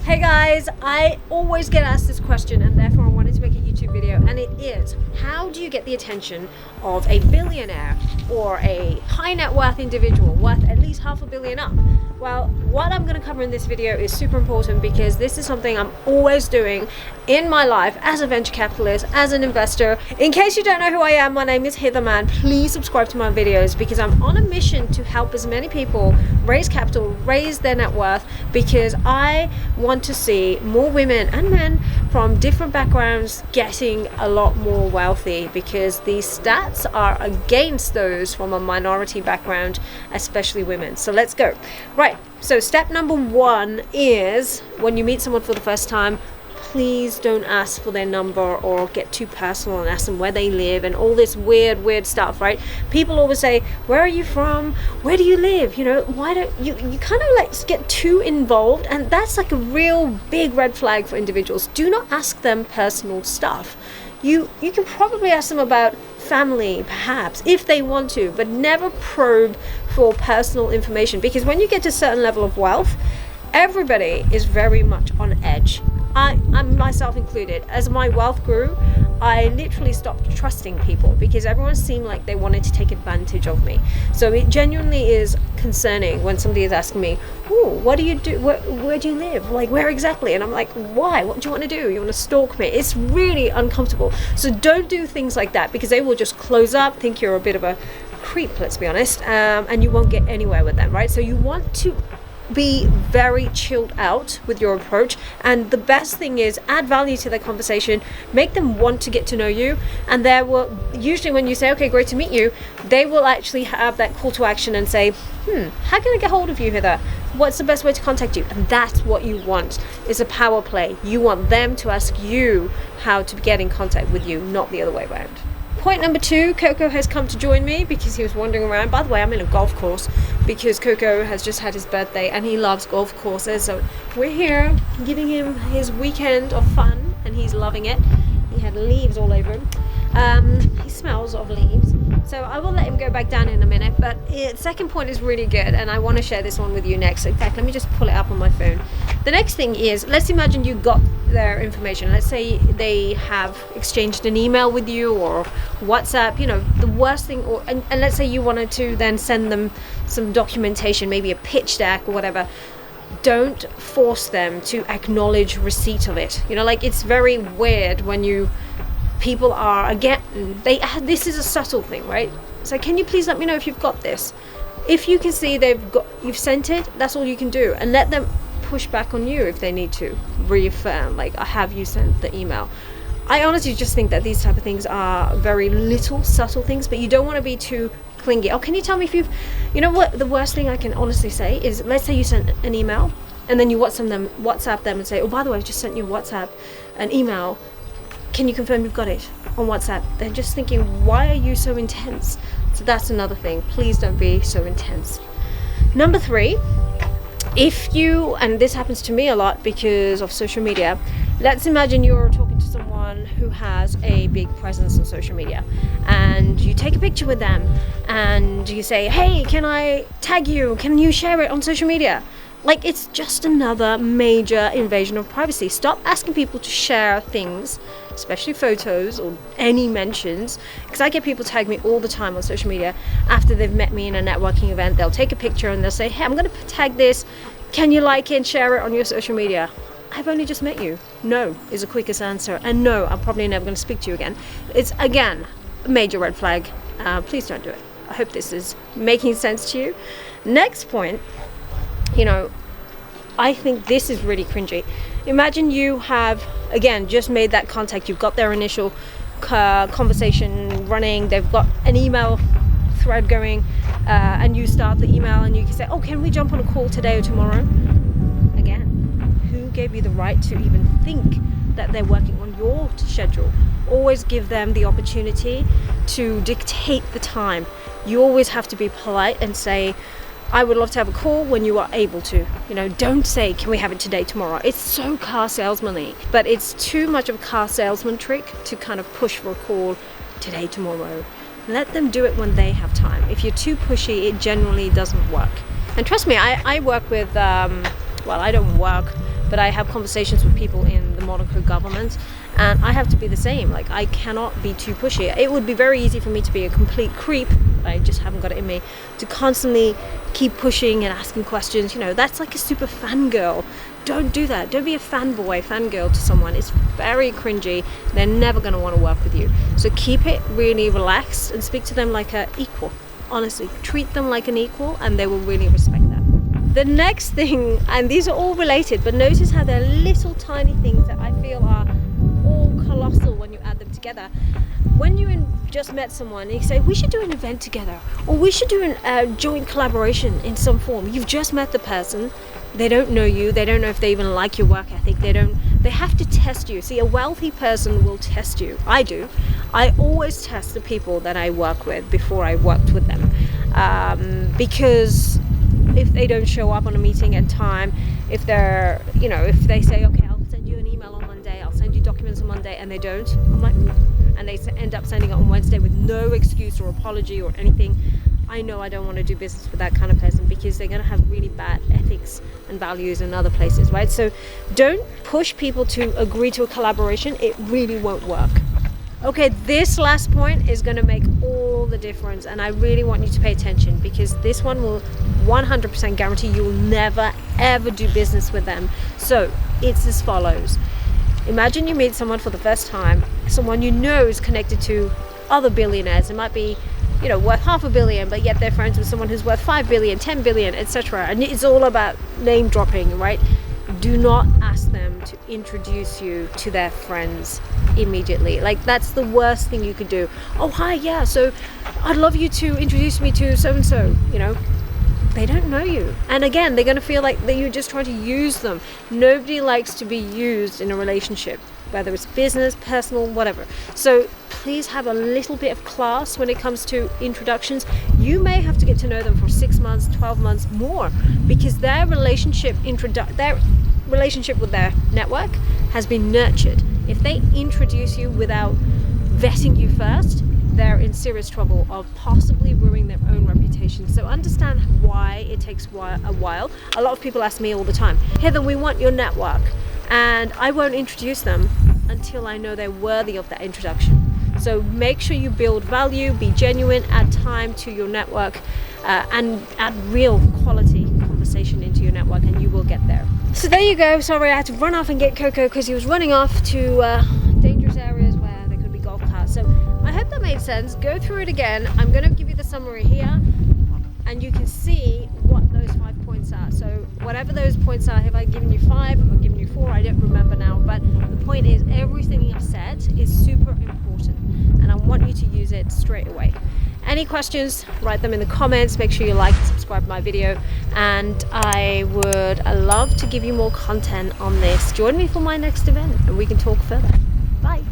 Hey guys, I always get asked this question and therefore I wanted to make a YouTube video, and it is, how do you get the attention of a billionaire or a high net worth individual worth at least $500 million up? Well, what I'm going to cover in this video is super important because this is something I'm always doing in my life as a venture capitalist, as an investor. In case you don't know who I am, my name is Hither Mann. Please subscribe to my videos because I'm on a mission to help as many people raise capital, raise their net worth, because I want to see more women and men from different backgrounds getting a lot more wealthy, because these stats are against those from a minority background, especially women. So let's go. Right, so step number one is, when you meet someone for the first time, please don't ask for their number or get too personal and ask them where they live and all this weird stuff, right? People always say, where are you from? Where do you live? You know, why don't you kind of like get too involved, and that's like a real big red flag for individuals. Do not ask them personal stuff. You can probably ask them about family, perhaps, if they want to, but never probe for personal information, because when you get to a certain level of wealth, everybody is very much on edge. I'm myself included. As my wealth grew, I literally stopped trusting people because everyone seemed like they wanted to take advantage of me. So it genuinely is concerning when somebody is asking me, "Ooh, what do you do? Where do you live? Like, where exactly?" And I'm like, "Why? What do you want to do? You want to stalk me?" It's really uncomfortable. So don't do things like that, because they will just close up, think you're a bit of a creep, let's be honest, and you won't get anywhere with them, right? So you want to be very chilled out with your approach, and the best thing is add value to the conversation, make them want to get to know you, and there will usually, when you say, "Okay, great to meet you," they will actually have that call to action and say, how can I get hold of you, Hither? What's the best way to contact you? And that's what you want, is a power play. You want them to ask you how to get in contact with you, not the other way around. Point number two, Coco has come to join me because he was wandering around. By the way, I'm in a golf course because Coco has just had his birthday and he loves golf courses. So we're here giving him his weekend of fun and he's loving it. He had leaves all over him. He smells of leaves. So I will let him go back down in a minute. But second point is really good, and I want to share this one with you next. In fact, let me just pull it up on my phone. The next thing is, let's imagine you got their information. Let's say they have exchanged an email with you or WhatsApp. You know, the worst thing, and let's say you wanted to then send them some documentation, maybe a pitch deck or whatever. Don't force them to acknowledge receipt of it. You know, like, it's very weird when people are, again, this is a subtle thing, right? So can you please let me know if you've got this? If you can see you've sent it, that's all you can do, and let them push back on you if they need to reaffirm, like, have you sent the email? I honestly just think that these type of things are very little subtle things, but you don't want to be too clingy. Oh, can you tell me if you know what the worst thing I can honestly say is, let's say you sent an email and then you WhatsApp them and say, "Oh, by the way, I just sent you an email. Can you confirm you've got it on WhatsApp?" They're just thinking, why are you so intense? So that's another thing. Please don't be so intense. Number three, and this happens to me a lot because of social media, let's imagine you're talking to someone who has a big presence on social media and you take a picture with them and you say, "Hey, can I tag you? Can you share it on social media?" Like, it's just another major invasion of privacy. Stop asking people to share things, especially photos or any mentions, because I get people tag me all the time on social media. After they've met me in a networking event, they'll take a picture and they'll say, "Hey, I'm going to tag this. Can you like it and share it on your social media?" I've only just met you. No is the quickest answer, and no, I'm probably never going to speak to you again. It's, again, a major red flag. Please don't do it. I hope this is making sense to you. Next point, I think this is really cringy. Imagine you have, again, just made that contact. You've got their initial conversation running. They've got an email thread going, and you start the email and you can say, "Oh, can we jump on a call today or tomorrow?" Again, who gave you the right to even think that they're working on your schedule? Always give them the opportunity to dictate the time. You always have to be polite and say, "I would love to have a call when you are able to." Don't say, "Can we have it today, tomorrow?" It's so car salesman-y, but it's too much of a car salesman trick to kind of push for a call today, tomorrow. Let them do it when they have time. If you're too pushy, it generally doesn't work. And trust me, I work with, I don't work but I have conversations with people in the Monaco government, and I have to be the same. Like, I cannot be too pushy. It would be very easy for me to be a complete creep, I just haven't got it in me, to constantly keep pushing and asking questions. You know, that's like a super fangirl. Don't do that. Don't be a fanboy, fangirl to someone. It's very cringy. They're never going to want to work with you. So keep it really relaxed and speak to them like an equal. Honestly, treat them like an equal, and they will really respect that. The next thing, and these are all related, but notice how they're little tiny things that I feel are all colossal when you add them together. When you just met someone and you say, we should do an event together, or we should do a joint collaboration in some form. You've just met the person. They don't know you. They don't know if they even like your work ethic. They have to test you. See, a wealthy person will test you. I do. I always test the people that I work with before I worked with them. Because if they don't show up on a meeting at time, if they say, okay, I'll send you an email on Monday, I'll send you documents on Monday, and they don't, I'm like, and they end up sending it on Wednesday with no excuse or apology or anything, I know I don't want to do business with that kind of person, because they're going to have really bad ethics and values in other places, right? So don't push people to agree to a collaboration. It really won't work. Okay, this last point is going to make all the difference, and I really want you to pay attention, because this one will 100% guarantee you will never ever do business with them. So it's as follows. Imagine you meet someone for the first time, someone you know is connected to other billionaires. It might be, worth $500 million, but yet they're friends with someone who's worth 5 billion, 10 billion, etc. And it's all about name dropping, right? Do not ask them to introduce you to their friends immediately. Like, that's the worst thing you could do. Oh, hi, yeah, so I'd love you to introduce me to so-and-so, They don't know you. And again, they're going to feel like that you're just trying to use them. Nobody likes to be used in a relationship, whether it's business, personal, whatever. So please have a little bit of class when it comes to introductions. You may have to get to know them for 6 months, 12 months more, because their relationship with their network has been nurtured. If they introduce you without vetting you first, they're in serious trouble of possibly ruining their own reputation. So understand why it takes a while. A lot of people ask me all the time, Hither, we want your network. And I won't introduce them until I know they're worthy of that introduction. So make sure you build value, be genuine, add time to your network, and add real quality conversation into your network, and you will get there. So there you go. Sorry, I had to run off and get Coco because he was running off to dangerous areas where there could be golf carts. So I hope that made sense. Go through it again. I'm going to give you the summary here, and you can see what those 5 points are. So whatever those points are, have I given you 5? Have I given you 4? I don't remember now. But the point is, everything I've said is super important, and I want you to use it straight away. Any questions, write them in the comments. Make sure you like and subscribe to my video, and I would love to give you more content on this. Join me for my next event and we can talk further. Bye.